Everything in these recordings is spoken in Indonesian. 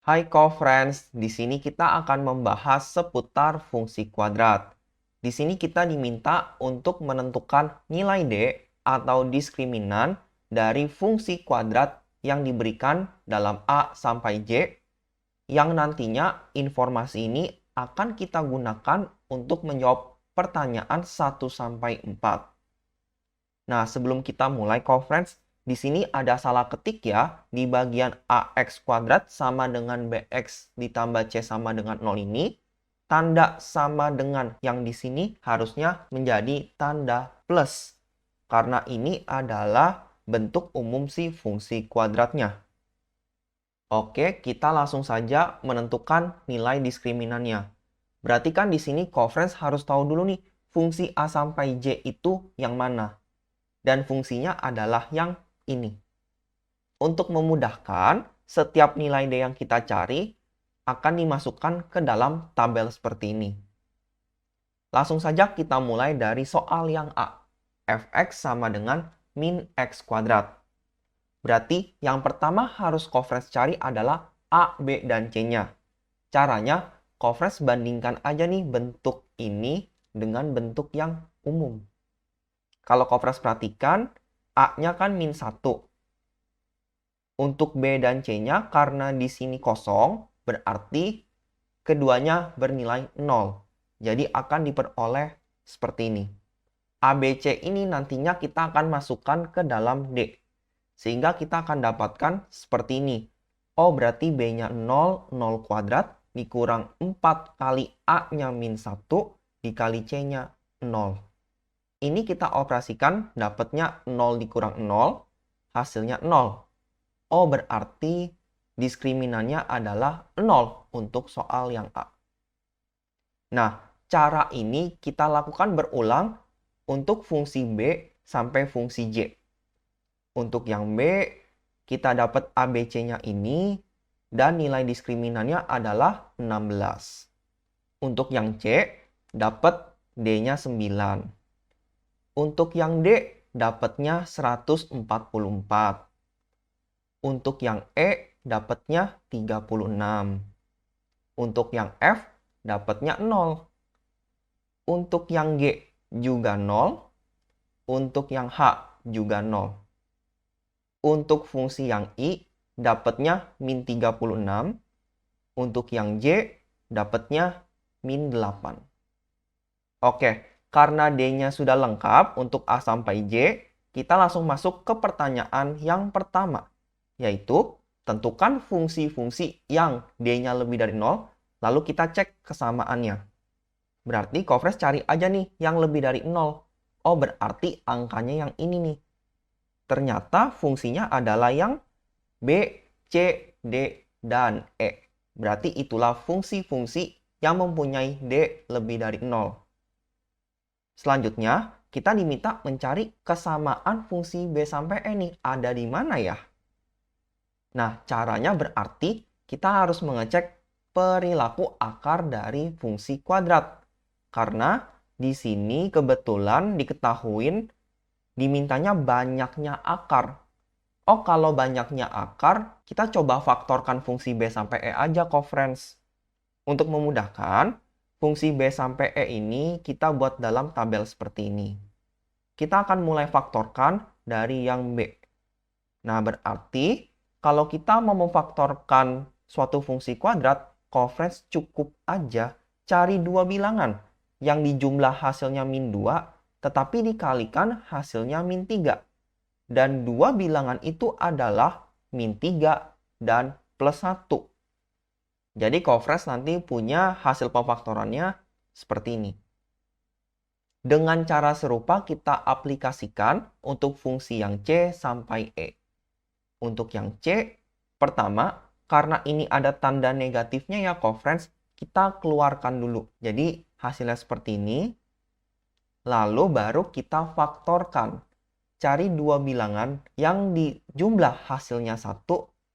Hai co-friends, di sini kita akan membahas seputar fungsi kuadrat. Di sini kita diminta untuk menentukan nilai D atau diskriminan dari fungsi kuadrat yang diberikan dalam A sampai J, yang nantinya informasi ini akan kita gunakan untuk menjawab pertanyaan 1 sampai 4. Nah, sebelum kita mulai, co-friends, di sini ada salah ketik ya. Di bagian AX kuadrat sama dengan BX ditambah C sama dengan 0 ini. Tanda sama dengan yang di sini harusnya menjadi tanda plus. Karena ini adalah bentuk umum si fungsi kuadratnya. Oke, kita langsung saja menentukan nilai diskriminannya. Berarti kan di sini co-friends harus tahu dulu nih, fungsi A sampai J itu yang mana. Dan fungsinya adalah yang ini. Untuk memudahkan, setiap nilai D yang kita cari akan dimasukkan ke dalam tabel seperti ini. Langsung saja kita mulai dari soal yang A. Fx sama dengan min x kuadrat. Berarti yang pertama harus co-friends cari adalah A, B, dan C-nya. Caranya, co-friends bandingkan aja nih bentuk ini dengan bentuk yang umum. Kalau co-friends perhatikan, A-nya kan min 1. Untuk B dan C-nya karena di sini kosong, berarti keduanya bernilai 0. Jadi akan diperoleh seperti ini. A, B, C ini nantinya kita akan masukkan ke dalam D. Sehingga kita akan dapatkan seperti ini. Oh, berarti B-nya 0, 0 kuadrat dikurang 4 kali A-nya min 1 dikali C-nya 0. Ini kita operasikan dapatnya 0 dikurang 0, hasilnya 0. Oh, berarti diskriminannya adalah 0 untuk soal yang A. Nah, cara ini kita lakukan berulang untuk fungsi B sampai fungsi J. Untuk yang B, kita dapat ABC-nya ini, dan nilai diskriminannya adalah 16. Untuk yang C, dapat D-nya 9. Untuk yang D, dapatnya 144. Untuk yang E, dapatnya 36. Untuk yang F, dapatnya 0. Untuk yang G, juga 0. Untuk yang H, juga 0. Untuk fungsi yang I, dapatnya min 36. Untuk yang J, dapatnya min 8. Oke, karena D-nya sudah lengkap untuk A sampai J, kita langsung masuk ke pertanyaan yang pertama. Yaitu, tentukan fungsi-fungsi yang D-nya lebih dari 0, lalu kita cek kesamaannya. Berarti co-friends cari aja nih yang lebih dari 0. Oh, berarti angkanya yang ini nih. Ternyata fungsinya adalah yang B, C, D, dan E. Berarti itulah fungsi-fungsi yang mempunyai D lebih dari 0. Selanjutnya, kita diminta mencari kesamaan fungsi B sampai E nih. Ada di mana ya? Nah, caranya berarti kita harus mengecek perilaku akar dari fungsi kuadrat. Karena di sini kebetulan diketahuin dimintanya banyaknya akar. Oh, kalau banyaknya akar, kita coba faktorkan fungsi B sampai E aja, co-friends. Untuk memudahkan, fungsi B sampai E ini kita buat dalam tabel seperti ini. Kita akan mulai faktorkan dari yang B. Nah, berarti kalau kita mau memfaktorkan suatu fungsi kuadrat, co-friends cukup aja cari dua bilangan yang dijumlah hasilnya min 2, tetapi dikalikan hasilnya min 3. Dan dua bilangan itu adalah min 3 dan plus 1. Jadi co-friends nanti punya hasil pemfaktorannya seperti ini. Dengan cara serupa kita aplikasikan untuk fungsi yang C sampai E. Untuk yang C, pertama, karena ini ada tanda negatifnya ya co-friends, kita keluarkan dulu. Jadi hasilnya seperti ini. Lalu baru kita faktorkan. Cari dua bilangan yang di jumlah hasilnya 1,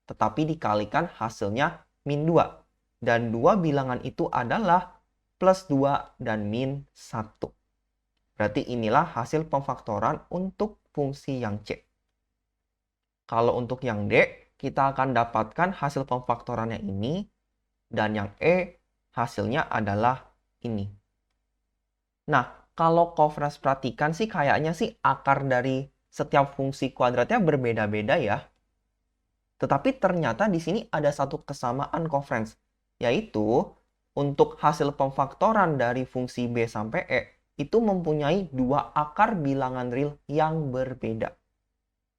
tetapi dikalikan hasilnya min 2. Dan dua bilangan itu adalah plus 2 dan min 1. Berarti inilah hasil pemfaktoran untuk fungsi yang C. Kalau untuk yang D, kita akan dapatkan hasil pemfaktorannya ini, dan yang E hasilnya adalah ini. Nah, kalau Coverance perhatikan sih kayaknya sih akar dari setiap fungsi kuadratnya berbeda-beda ya. Tetapi ternyata di sini ada satu kesamaan Coverance, yaitu untuk hasil pemfaktoran dari fungsi B sampai E itu mempunyai dua akar bilangan real yang berbeda.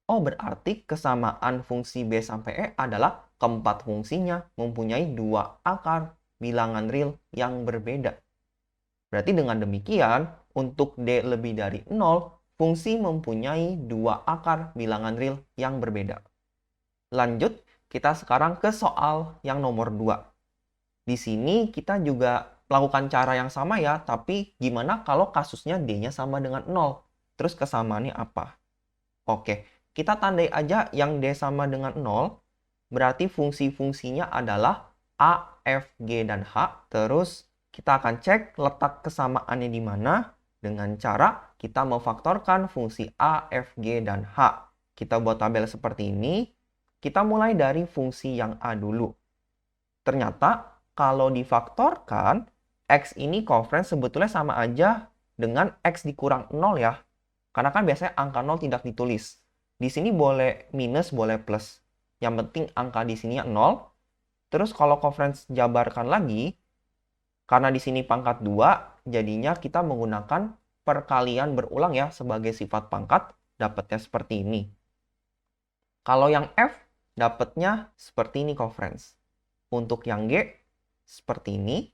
Oh, berarti kesamaan fungsi B sampai E adalah keempat fungsinya mempunyai dua akar bilangan real yang berbeda. Berarti dengan demikian, untuk D lebih dari 0, fungsi mempunyai dua akar bilangan real yang berbeda. Lanjut, kita sekarang ke soal yang nomor 2. Di sini kita juga melakukan cara yang sama ya, tapi gimana kalau kasusnya D-nya sama dengan 0? Terus kesamaannya apa? Oke, kita tandai aja yang D sama dengan 0, berarti fungsi-fungsinya adalah A, F, G, dan H. Terus kita akan cek letak kesamaannya di mana dengan cara kita memfaktorkan fungsi A, F, G, dan H. Kita buat tabel seperti ini. Kita mulai dari fungsi yang A dulu. Ternyata kalau difaktorkan, X ini Coverance sebetulnya sama aja dengan X dikurang 0 ya. Karena kan biasanya angka 0 tidak ditulis. Di sini boleh minus, boleh plus. Yang penting angka di sini 0. Terus kalau Coverance jabarkan lagi, karena di sini pangkat 2, jadinya kita menggunakan perkalian berulang ya sebagai sifat pangkat, dapatnya seperti ini. Kalau yang F, dapatnya seperti ini Coverance. Untuk yang G, seperti ini.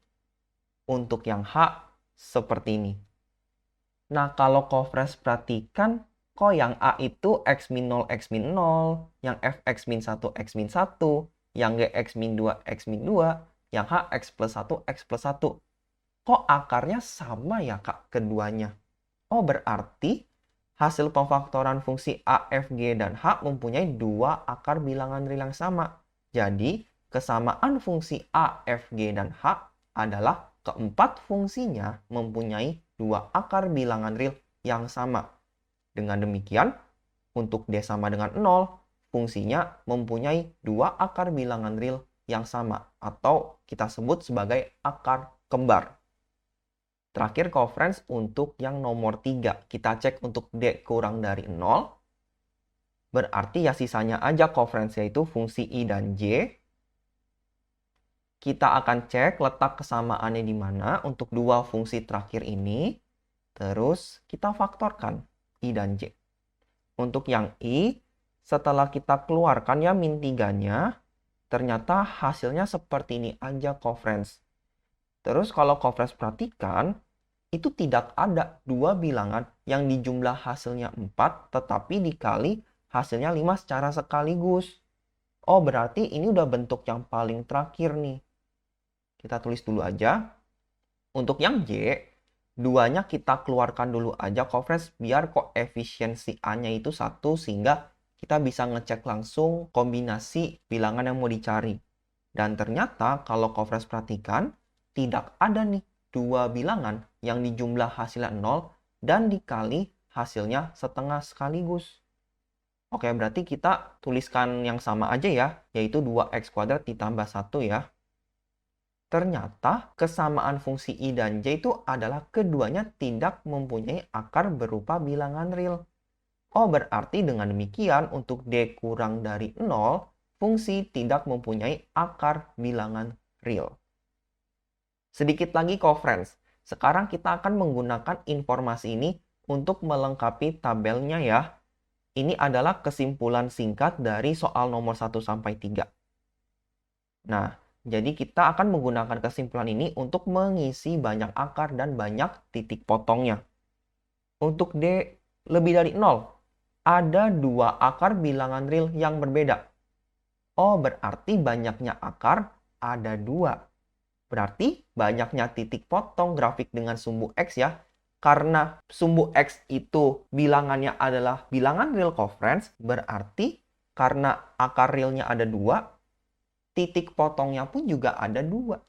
Untuk yang H, seperti ini. Nah, kalau Coverance perhatikan, kok yang A itu X min 0, X min 0, yang F X min 1, X min 1, yang G X min 2, X min 2, yang H X plus 1, X plus 1. Kok akarnya sama ya, Kak, keduanya? Oh, berarti hasil pemfaktoran fungsi A, F, G, dan H mempunyai dua akar bilangan real yang sama. Jadi, kesamaan fungsi A, F, G, dan H adalah keempat fungsinya mempunyai dua akar bilangan real yang sama. Dengan demikian, untuk D sama dengan 0, fungsinya mempunyai dua akar bilangan real yang sama, atau kita sebut sebagai akar kembar. Terakhir Coverance untuk yang nomor 3. Kita cek untuk D kurang dari 0. Berarti ya sisanya aja Coverance, yaitu fungsi I dan J. Kita akan cek letak kesamaannya di mana untuk dua fungsi terakhir ini. Terus kita faktorkan I dan J. Untuk yang I, setelah kita keluarkan ya min 3-nya, ternyata hasilnya seperti ini aja Coverance. Terus kalau Coverance perhatikan, itu tidak ada dua bilangan yang dijumlah hasilnya 4, tetapi dikali hasilnya 5 secara sekaligus. Oh, berarti ini udah bentuk yang paling terakhir nih. Kita tulis dulu aja. Untuk yang J, duanya kita keluarkan dulu aja Coverance biar koefisiensi A-nya itu 1 sehingga kita bisa ngecek langsung kombinasi bilangan yang mau dicari. Dan ternyata kalau Coverance perhatikan, tidak ada nih dua bilangan yang dijumlah hasilnya 0 dan dikali hasilnya setengah sekaligus. Oke, berarti kita tuliskan yang sama aja ya, yaitu 2x kuadrat ditambah 1 ya. Ternyata kesamaan fungsi I dan J itu adalah keduanya tidak mempunyai akar berupa bilangan real. Oh, berarti dengan demikian untuk D kurang dari 0, fungsi tidak mempunyai akar bilangan real. Sedikit lagi Coverance. Sekarang kita akan menggunakan informasi ini untuk melengkapi tabelnya ya. Ini adalah kesimpulan singkat dari soal nomor 1 sampai 3. Nah, jadi kita akan menggunakan kesimpulan ini untuk mengisi banyak akar dan banyak titik potongnya. Untuk D lebih dari 0, ada dua akar bilangan real yang berbeda. Oh, berarti banyaknya akar ada dua. Berarti banyaknya titik potong grafik dengan sumbu X ya. Karena sumbu X itu bilangannya adalah bilangan real Coverance, berarti karena akar realnya ada dua, titik potongnya pun juga ada dua.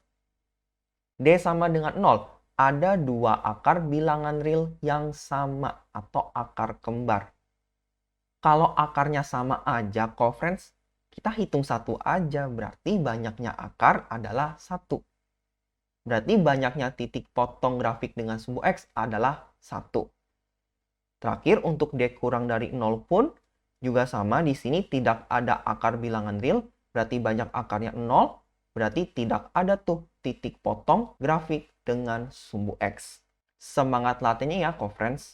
D sama dengan 0. Ada dua akar bilangan real yang sama atau akar kembar. Kalau akarnya sama aja Coverance, Kita hitung satu aja, berarti banyaknya akar adalah 1. Berarti banyaknya titik potong grafik dengan sumbu X adalah 1. Terakhir, untuk D kurang dari 0 pun juga sama. Di sini tidak ada akar bilangan real, berarti banyak akarnya 0. Berarti tidak ada tuh titik potong grafik dengan sumbu X. Semangat latihannya ya, co-friends!